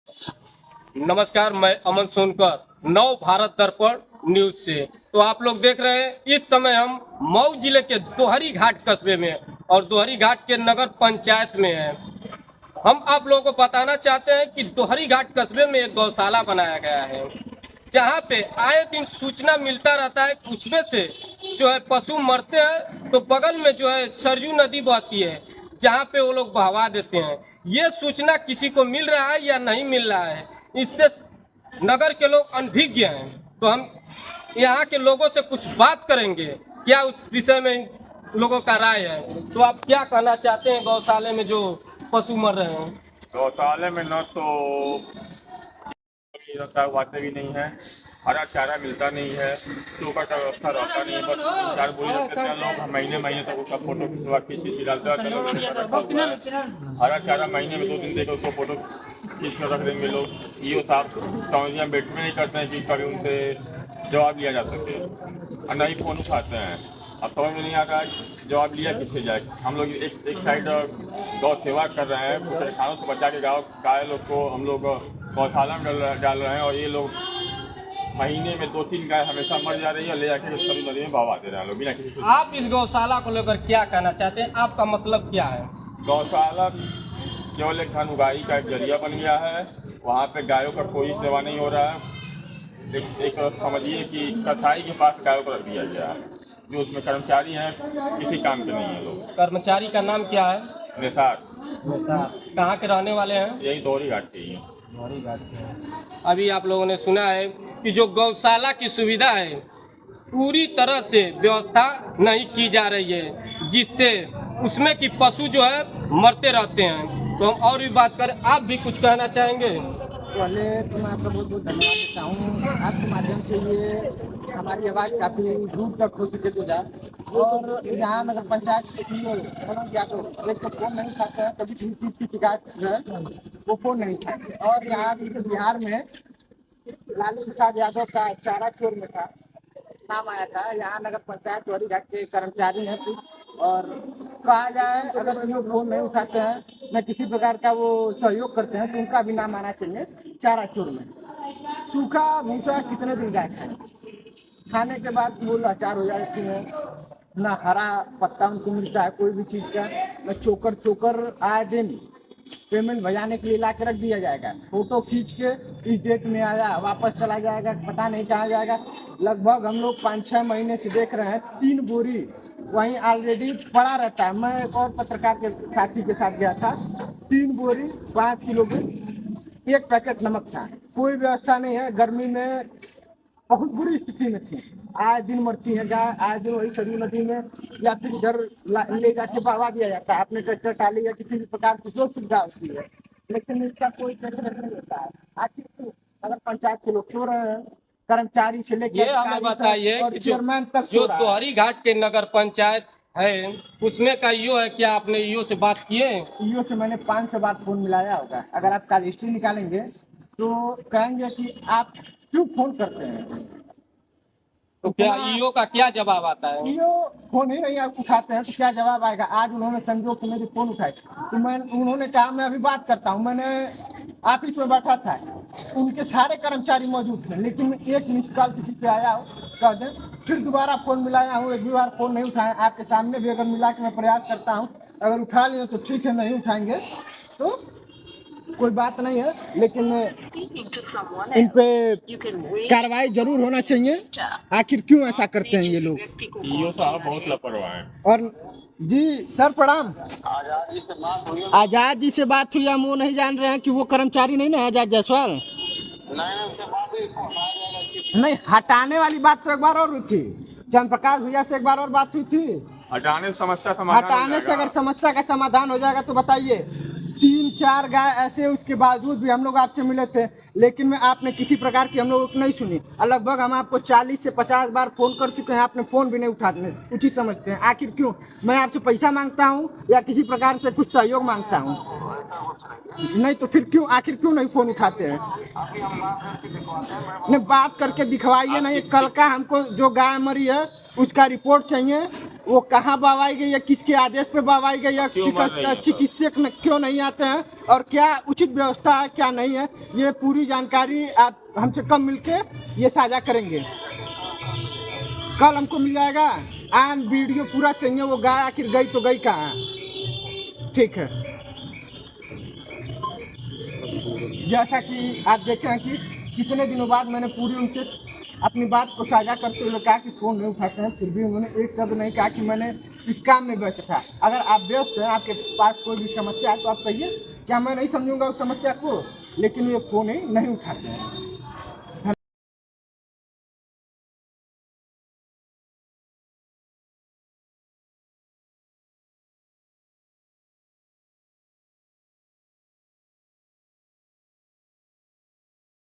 नमस्कार, मैं अमन सोनकर नव भारत दर्पण न्यूज से। तो आप लोग देख रहे हैं इस समय हम मऊ जिले के दोहरी घाट कस्बे में और दोहरी घाट के नगर पंचायत में हैं। हम आप लोगों को बताना चाहते हैं कि दोहरी घाट कस्बे में एक गौशाला बनाया गया है, जहाँ पे आए दिन सूचना मिलता रहता है कि उसमें से जो है पशु मरते हैं, तो बगल में जो है सरयू नदी बहती है, जहाँ पे वो लोग बहवा देते हैं। ये सूचना किसी को मिल रहा है या नहीं मिल रहा है, इससे नगर के लोग अनभिज्ञ हैं। तो हम यहाँ के लोगों से कुछ बात करेंगे, क्या उस विषय में लोगों का राय है। तो आप क्या कहना चाहते हैं गौशाले में जो पशु मर रहे हैं? गौशाले में न तो वाटे भी नहीं है, हरा चारा मिलता नहीं है, चोकर का व्यवस्था रहता नहीं है। बस 4 बोरी रखते हैं लोग, महीने महीने तक उसका फोटो खिंचवा खींच डालते हैं। हरा चारा महीने में 2 दिन देकर उसको फोटो खींच कर रख देंगे लोग। ईओ साहब समझिए बैठ में नहीं करते हैं कि कभी उनसे जवाब लिया जा सके, और नहीं फोन उठाते हैं। अब समझ में नहीं आता है जवाब लिया किससे जाए। हम लोग एक साइड गौ सेवा कर रहे हैं, कुछ खानों से बचा के गाय लोग को हम लोग गौशाला में डाल रहे हैं, और ये लोग महीने में 2-3 गाय हमेशा मर जा रही है, ले जाके सभी नदी में बहवा दे रहे हैं लोग बिना किसी। आप इस गौशाला को लेकर क्या कहना चाहते हैं, आपका मतलब क्या है? गौशाला केवल एक धन उगाही का एक जरिया बन गया है। वहाँ पे गायों का कोई सेवा नहीं हो रहा है। एक समझिए कि कसाई के पास गायों को रख दिया गया है, जो उसमें कर्मचारी हैं, किसी काम के नहीं है लोग। कर्मचारी का नाम क्या है? निसार। कहाँ के रहने वाले हैं? यही दोहरी घाट के ही हैं। दोहरी घाट के हैं। अभी आप लोगों ने सुना है कि जो गौशाला की सुविधा है पूरी तरह से व्यवस्था नहीं की जा रही है, जिससे उसमें की पशु जो है मरते रहते हैं। तो हम और भी बात करें, आप भी कुछ कहना चाहेंगे? पहले तो मैं आपका बहुत बहुत धन्यवाद देता हूँ। आपके माध्यम से ये हमारी आवाज़ काफ़ी दूर तक हो सके तो जाए। और यहाँ नगर पंचायत से मनोज यादव एक तो फ़ोन नहीं उठाते हैं, कभी किसी चीज़ की शिकायत है वो फ़ोन नहीं उठाते। और यहाँ जैसे बिहार में लालू प्रसाद यादव का चारा चोर में था नाम आया था। यहाँ नगर पंचायत दोहरी घाट के कर्मचारी हैं कुछ, और कहा जाए अगर वो लोग फोन नहीं उठाते हैं, न किसी प्रकार का वो सहयोग करते हैं, तो उनका भी नाम आना चाहिए चारा चोर में। सूखा भूसा कितने दिन गाय खाए, खाने के बाद वो लाचार हो जाती है, ना हरा पत्ता उनको मिलता है कोई भी चीज़ का, न चोकर आए दिन पेमेंट भजाने के लिए ला के रख दिया जाएगा। फोटो खींच के इस डेट में आया वापस चला जाएगा, पता नहीं कहाँ जाएगा। लगभग हम लोग 5-6 महीने से देख रहे हैं 3 बोरी वहीं ऑलरेडी पड़ा रहता है। मैं एक और पत्रकार के साथी के साथ गया था, 3 बोरी 5 किलो की 1 पैकेट नमक था। कोई व्यवस्था नहीं है। गर्मी में बहुत बुरी स्थिति में थी, आए दिन मरती है गाय, आए दिन वही सरयू नदी में या फिर इधर ले जाके बहवा दिया जाता है। आपने ट्रैक्टर टाली या किसी भी प्रकार की जो सुविधा होती है, लेकिन इसका कोई ट्रैक्टर नहीं होता है। आखिर अगर पंचायत के लोग सो रहे हैं, कर्मचारी से लेकर ये हमें बताइए कि चेयरमैन तक जो दोहरी घाट के नगर पंचायत है उसमें का ईओ है, क्या आपने ईओ से बात किए? ईओ से मैंने 500 बार फोन मिलाया होगा। अगर आप कल हिस्ट्री निकालेंगे तो कहेंगे कि आप क्यों फोन करते हैं। तो क्या ईओ का क्या जवाब आता है? ईओ फोन ही नहीं आप उठाते हैं तो क्या जवाब आएगा। आज उन्होंने संजोग से मेरे फोन उठाए तो उन्होंने कहा मैं अभी बात करता हूँ। मैंने ऑफिस में बैठा था, उनके सारे कर्मचारी मौजूद थे, लेकिन एक मिस कॉल किसी पे आया हो कह दें, फिर दोबारा फोन मिलाया हूँ, एक भी बार फोन नहीं उठाए। आपके सामने भी अगर मिला के मैं प्रयास करता हूँ, अगर उठा लिए तो ठीक है, नहीं उठाएंगे तो कोई बात नहीं है, लेकिन इन पे कार्रवाई जरूर होना चाहिए। आखिर क्यों ऐसा करते हैं ये लोग? ईओ साहब बहुत लापरवाह हैं। और जी सर प्रणाम। आजाद जी से बात हुई, हम वो नहीं जान रहे हैं कि वो कर्मचारी नहीं ना आजाद जायसवाल? नहीं, हटाने वाली बात तो एक बार और हुई थी, चंद्र प्रकाश भैया से एक बार और बात हुई थी। हटाने से समस्या समाधान हटाने से अगर समस्या का समाधान हो जाएगा तो बताइए। 3-4 गाय ऐसे, उसके बावजूद भी हम लोग आपसे मिले थे, लेकिन में आपने किसी प्रकार की हम लोगों को नहीं सुनी। और लगभग हम आपको 40 से 50 बार फोन कर चुके हैं, आपने फोन भी नहीं उठाते, उचित समझते हैं। आखिर क्यों? मैं आपसे पैसा मांगता हूं या किसी प्रकार से कुछ सहयोग मांगता हूं? नहीं तो फिर क्यों, आखिर क्यों नहीं फोन उठाते हैं? नहीं, बात करके दिखवाइए। नहीं, कल का हमको जो गाय मरी है उसका रिपोर्ट चाहिए, वो कहाँ बवाई गई है, किसके आदेश पे बवाई गई है, क्यों मार रही है? चिकित्सक क्यों नहीं आते हैं और क्या उचित व्यवस्था है क्या नहीं है, ये पूरी जानकारी आप हमसे कब मिलके ये साझा करेंगे। कल हमको मिल जाएगा आन वीडियो पूरा चाहिए, वो गाय आखिर गई तो गई कहाँ। ठीक है, जैसा कि आप देखे हैं कि कितने दिनों बाद मैंने पूरी उनसे अपनी बात को साझा करते हुए कहा कि फ़ोन नहीं उठाते हैं, फिर भी उन्होंने एक शब्द नहीं कहा कि मैंने इस काम में व्यस्त था। अगर आप व्यस्त हैं, आपके पास कोई भी समस्या है तो आप कहिए, क्या मैं नहीं समझूंगा उस समस्या को, लेकिन ये फ़ोन ही नहीं उठाते हैं।